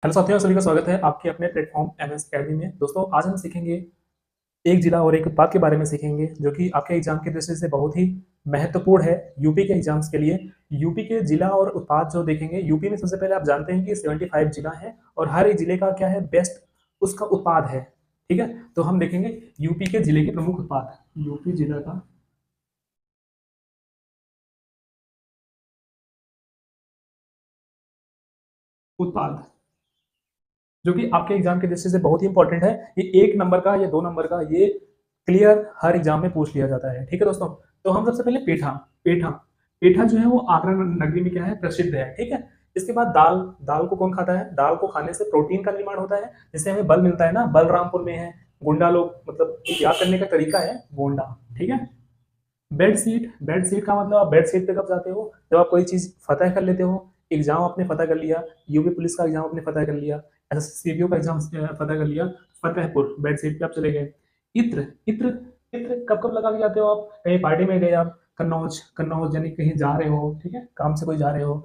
Hello साथियों, सभी का स्वागत है आपके अपने प्लेटफॉर्म एमएस अकेडमी में। दोस्तों, आज हम सीखेंगे एक जिला और एक उत्पाद के बारे में सीखेंगे, जो कि आपके एग्जाम की दृष्टि से बहुत ही महत्वपूर्ण है यूपी के एग्जाम्स के लिए। यूपी के जिला और उत्पाद जो देखेंगे, यूपी में सबसे पहले आप जानते हैं कि 75 जिला है और हर एक जिले का क्या है, बेस्ट उसका उत्पाद है। ठीक है, तो हम देखेंगे यूपी के जिले के प्रमुख उत्पाद। यूपी जिला का उत्पाद जो कि आपके एग्जाम की दृष्टि से बहुत ही इंपॉर्टेंट है। ये 1 नंबर का, ये 2 नंबर का, ये क्लियर हर एग्जाम में पूछ लिया जाता है। ठीक है दोस्तों, तो हम सबसे पहले पेठा। पेठा पेठा जो है वो आगरा नगरी में क्या है, प्रसिद्ध है। ठीक है, इसके बाद दाल। दाल को कौन खाता है? दाल को खाने से प्रोटीन का निर्माण होता है, जिससे हमें बल मिलता है ना। बलरामपुर में है। गोंडा लोग, मतलब एक याद करने का तरीका है गोंडा। ठीक है। Bed sheet. बेड सीट का मतलब आप बेड सीट पे कब जाते हो? जब आप कोई चीज फतह कर लेते हो। एग्जाम आपने फतह कर लिया, यूपी पुलिस का एग्जाम आपने फतह कर लिया, एसएससीबीओ का एग्जाम फतह कर लिया, फतेहपुर बेड सीट पे आप चले गए। इत्र। इत्र इत्र कब कब लगा के जाते हो आप? कहीं पार्टी में गए आप, कन्नौज। कन्नौज यानी कहीं जा रहे हो, ठीक है, काम से कोई जा रहे हो।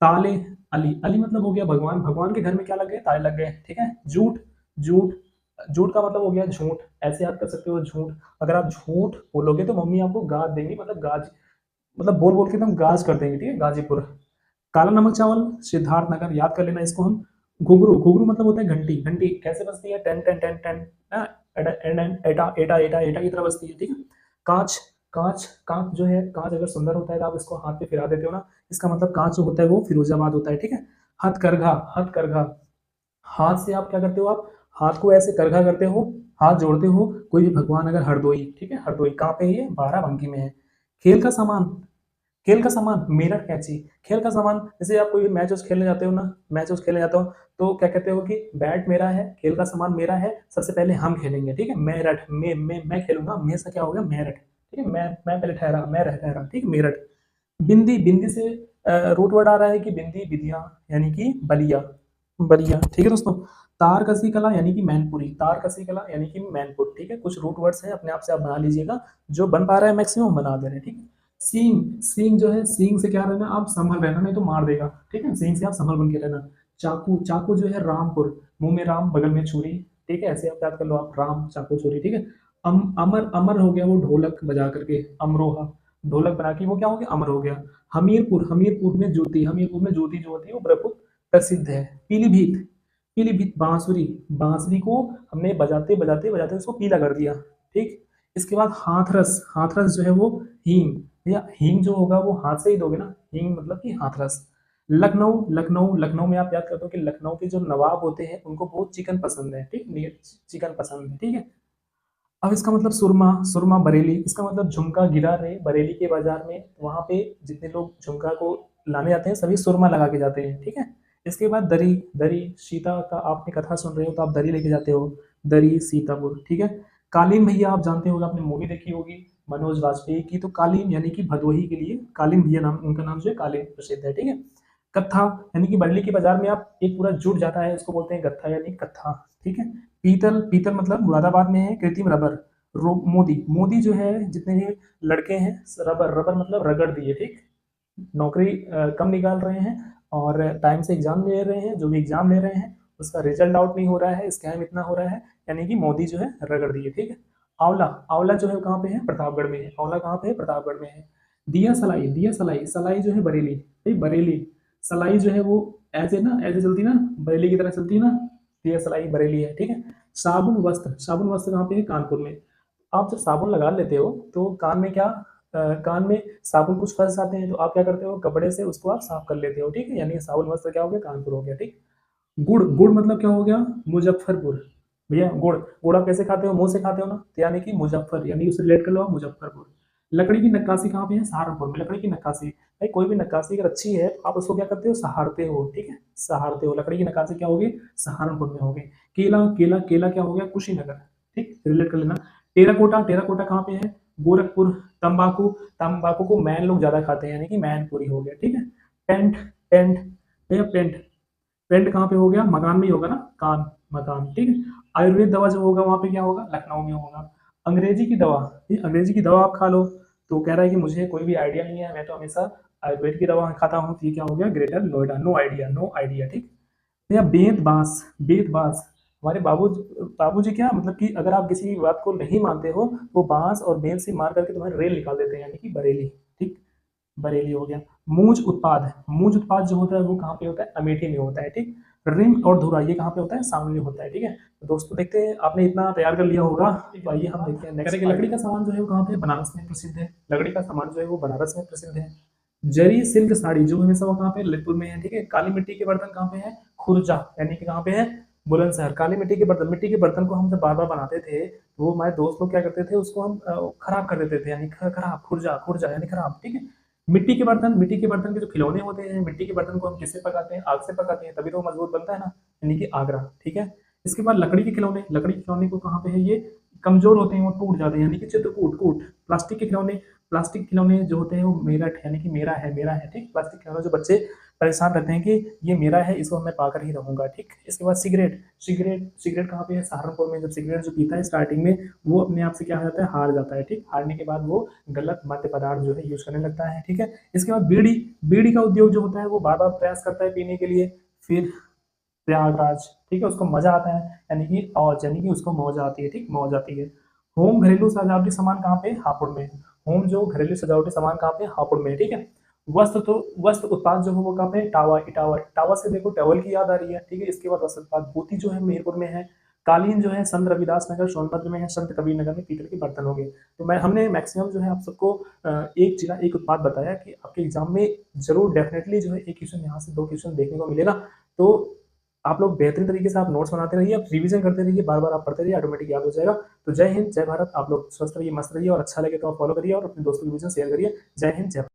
ताले। अली। अली मतलब हो गया भगवान। भगवान के घर में क्या लग गए? ताले लग गए। ठीक है। जूठ। जूठ। जूठ का मतलब हो गया झूठ। ऐसे याद कर सकते हो, झूठ। अगर आप झूठ बोलोगे तो मम्मी आपको गाज देंगी, मतलब गाज, मतलब बोल बोल के एकदम गाज कर देंगे। ठीक है, गाजीपुर। काला नमक चावल, सिद्धार्थ नगर। याद कर लेना इसको हम। घुघरू। घुघरू मतलब होता है घंटी। घंटी कैसे बजती है? Ten ten ten ten. एटा एटा एटा एटा एटा की तरह बजती है। ठीक है। कांच। कांच। कांच जो है, कांच अगर सुंदर होता है तो आप इसको हाथ पे फिरा देते हो ना, इसका मतलब कांच जो होता है वो फिरोजाबाद होता है। ठीक है। हथकरघा। हथकरघा, हाथ से आप क्या करते हो? आप हाथ को ऐसे करघा करते हो, हाथ जोड़ते हो। कोई भी भगवान, अगर हरदोई, ठीक है, हरदोई कहाँ पे है? ये बाराबंकी में है। खेल का सामान। खेल का सामान, मेरठ कैंची। खेल का सामान, जैसे आप कोई मैच उस खेलने जाते हो ना, मैच उस खेलने जाते हो, तो क्या कहते हो कि बैट मेरा है, खेल का सामान मेरा है, सबसे पहले हम खेलेंगे। ठीक है, मेरठ। मैं खेलूंगा, मैं से क्या हो गया? मेरठ। ठीक है, मैं पहले ठहरा, मैं रह ठहरा। ठीक है, मेरठ। बिंदी। बिंदी से रूट वर्ड आ रहा है कि बिंदी, बिदिया, यानी कि बलिया। बलिया। ठीक है दोस्तों। तार कसी कला यानी कि मैनपुरी। तार कसी कला यानी कि मैनपुर। ठीक है, कुछ रूट वर्ड्स हैं, अपने आप से आप बना लीजिएगा। जो बन पा रहा है मैक्सिमम बना दे रहे हैं। ठीक है। सींग। सींग जो है, सींग से क्या रहना, आप संभल रहना, नहीं तो मार देगा। ठीक है, सींग से आप संभल बन के रहना। चाकू। चाकू जो है, रामपुर। मुंह में राम, बगल में छुरी। ठीक है, ऐसे आप याद कर लो, आप राम, चाकू, छुरी। ठीक है। अमर। अमर हो गया वो ढोलक बजा करके, अमरोहा। ढोलक बना के वो क्या हो गया? अमर हो गया। हमीरपुर। हमीरपुर में जूती। हमीरपुर में जूती जो होती है वो बहुत प्रसिद्ध है। पीलीभीत। पीलीभीत बांसुरी। बांसुरी को हमने बजाते बजाते बजाते उसको पीला कर दिया। ठीक। इसके बाद हाथरस। हाथरस जो है वो हींग। भैया हींग जो होगा वो हाथ से ही दोगे ना, हींग मतलब कि हाथरस। लखनऊ। लखनऊ। लखनऊ में आप याद करते हो कि लखनऊ के जो नवाब होते हैं उनको बहुत चिकन पसंद है। ठीक, चिकन पसंद है। ठीक है। अब इसका मतलब सुरमा। सुरमा बरेली। इसका मतलब झुमका गिरा रे बरेली के बाजार में, वहां पे जितने लोग झुमका को लाने जाते हैं सभी सुरमा लगा के जाते हैं। ठीक है। इसके बाद दरी। दरी, सीता का आपने कथा सुन रहे हो तो आप दरी लेके जाते हो। दरी, सीतापुर। ठीक है। कालीन भैया आप जानते होगा, आपने मूवी देखी होगी मनोज वाजपेयी की, तो कालीन यानी कि भदोही के लिए कालीन भैया नाम, उनका नाम जो है कालीन प्रसिद्ध है। ठीक है। कत्था यानी कि बरली के बाजार में आप एक पूरा जुट जाता है, उसको बोलते हैं गत्था यानी कत्था। ठीक है। पीतल। पीतल मतलब मुरादाबाद में है कृत्रिम रबर। मोदी। मोदी जो है, जितने भी लड़के हैं, रबर। रबर मतलब रगड़ दिए। ठीक। नौकरी कम निकाल रहे हैं और टाइम से एग्जाम ले रहे हैं, जो भी एग्जाम ले रहे हैं उसका रिजल्ट आउट नहीं हो रहा है, स्कैम इतना हो रहा है, यानी कि मोदी जो है रगड़ दिए। ठीक है। आंवला। आंवला जो है कहाँ पे है? प्रतापगढ़ में है। आंवला कहाँ पे है? प्रतापगढ़ में है। दिया सलाई। दिया सलाई। सलाई जो है बरेली। ठीक, बरेली। सलाई जो है वो ऐसे ना, ऐसे चलती ना, बरेली की तरह चलती ना, दिया सलाई बरेली है। ठीक है। साबुन वस्त्र। साबुन वस्त्र कहाँ पे है? कानपुर में। आप जब साबुन लगा लेते हो तो कान में क्या, कान में साबुन कुछ फंस जाते हैं, तो आप क्या करते हो? कपड़े से उसको आप साफ कर लेते हो। ठीक है, यानी साबुन वस्त्र क्या हो गया? कानपुर हो गया। ठीक। गुड़। गुड़ मतलब क्या हो गया? मुजफ्फरपुर। भैया गुड़, गुड़ आप कैसे खाते हो? मुंह से खाते हो ना, तो यानी कि मुजफ्फर, यानी उसे रिलेट कर लो आप, मुजफ्फरपुर। लकड़ी की नक्काशी कहाँ पे है? सहारनपुर में। लकड़ी की नक्काशी, भाई कोई भी नक्काशी अगर अच्छी है तो आप उसको क्या करते हो? सहारते हो। ठीक है, सहारते हो। लकड़ी की नक्काशी क्या होगी? सहारनपुर में होगी। केला। केला। केला क्या हो गया? कुशीनगर। ठीक, रिलेट कर लेना। टेराकोटा। टेराकोटा कहाँ पे है? गोरखपुर। तंबाकू। तंबाकू को मैन लोग ज्यादा खाते हैं, यानी कि मैनपुरी हो गया। ठीक है। टेंट। टेंट। भैया पेंट। पेंट कहाँ पे हो गया? मकान में ही होगा ना, कान, मकान। ठीक है। आयुर्वेद दवा जो होगा वहां पे क्या होगा? लखनऊ में होगा। अंग्रेजी की दवा। ये अंग्रेजी की दवा आप खा लो, तो कह रहा है कि मुझे कोई भी आइडिया नहीं है, मैं तो हमेशा आयुर्वेद की दवा खाता हूँ, तो ये क्या हो गया? Greater Noida. No idea, no idea. ठीक। या बेंत बांस, बेंत बांस। हमारे बाबूजी क्या मतलब कि अगर आप किसी बात को नहीं मानते हो, वो बांस और बेंत से मार करके तुम्हारी रेल निकाल देते हैं, यानी कि बरेली। ठीक, बरेली हो गया। मूज उत्पाद, मूज उत्पाद जो होता है वो कहाँ पे होता है, अमेठी में होता है। ठीक, रिम और धुरा ये कहाँ पे होता है, सामने होता है। ठीक है, तो दोस्तों देखते हैं आपने इतना तैयार कर लिया होगा, तो आइए हम देखते हैं नेक्स्ट। लकड़ी का सामान जो है वो कहाँ पे, बनारस में प्रसिद्ध है। लकड़ी का सामान जो है वो बनारस में प्रसिद्ध है। जरी सिल्क साड़ी जो हमेशा वो कहाँ पे, ललितपुर में है। ठीक है, काली मिट्टी के बर्तन कहाँ पे है, खुर्जा, यानी कि कहाँ पे है, बुलंदशहर। काली मिट्टी के बर्तन, मिट्टी के बर्तन को हम जब बार बार बनाते थे तो वो हमारे दोस्त लोग क्या करते थे, उसको हम खराब कर देते थे, यानी खराब, खुर्जा, खुर्जा यानी खराब। ठीक है, मिट्टी के बर्तन, मिट्टी के बर्तन के जो खिलौने होते हैं, मिट्टी के बर्तन को हम किससे पकाते हैं, आग से पकाते हैं, तभी तो वो मजबूत बनता है ना, यानी कि आगरा। ठीक है, इसके बाद लकड़ी के खिलौने, लकड़ी के खिलौने को कहाँ पे है, ये कमजोर होते हैं, वो टूट जाते हैं, यानी कि चित्रकूट, कूट। प्लास्टिक के खिलौने, प्लास्टिक खिलौने जो होते हैं वो मेरठ, यानी कि मेरा है, मेरा है। ठीक, प्लास्टिक खिलौने जो बच्चे परेशान रहते हैं कि ये मेरा है, इसको मैं पाकर ही रहूंगा। ठीक, इसके बाद सिगरेट, सिगरेट, सिगरेट कहाँ पे है, सहारनपुर में। जब सिगरेट जो पीता है स्टार्टिंग में, वो अपने आप से क्या हो जाता है, हार जाता है। ठीक, हारने के बाद वो गलत मद्य पदार्थ जो है यूज करने लगता है। ठीक है, इसके बाद बीड़ी, बीड़ी का उद्योग जो होता है वो बार बार प्रयास करता है पीने के लिए। फिर प्रयागराज, ठीक है, उसको मजा आता है, यानी कि और यानी कि उसको मौज आती है। ठीक, मौज आती है। होम घरेलू सजावटी सामान कहाँ पे, हापुड़ में। होम जो घरेलू सजावटी सामान कहाँ पे, हापुड़ में। ठीक है, वस्त्र, तो वस्त्र उत्पाद जो है वो कहाँ पे, टावा, इटावा। इटावा से देखो टॉवल की याद आ रही है। ठीक है, इसके बाद वस्त्र उत्पाद, मोती जो है मीरपुर में है। कालीन जो है संत रविदास नगर सोनभद्र में है। संत कबीर नगर में पीतल के बर्तन होंगे। तो मैं हमने मैक्सिमम जो है आप सबको एक चीज, एक उत्पाद बताया कि आपके एग्जाम में जरूर डेफिनेटली जो है एक क्वेश्चन यहाँ से दो क्वेश्चन देखने को मिलेगा। तो आप लोग बेहतरीन तरीके से आप नोट्स बनाते रहिए, आप रिवीजन करते रहिए, बार बार आप पढ़ते रहिए, ऑटोमेटिक याद हो जाएगा। तो जय हिंद, जय भारत। आप लोग स्वस्थ रहिए, मस्त रहिए, और अच्छा लगे तो आप फॉलो करिए और अपने दोस्तों के बीच में शेयर करिए। जय हिंद, जय भारत।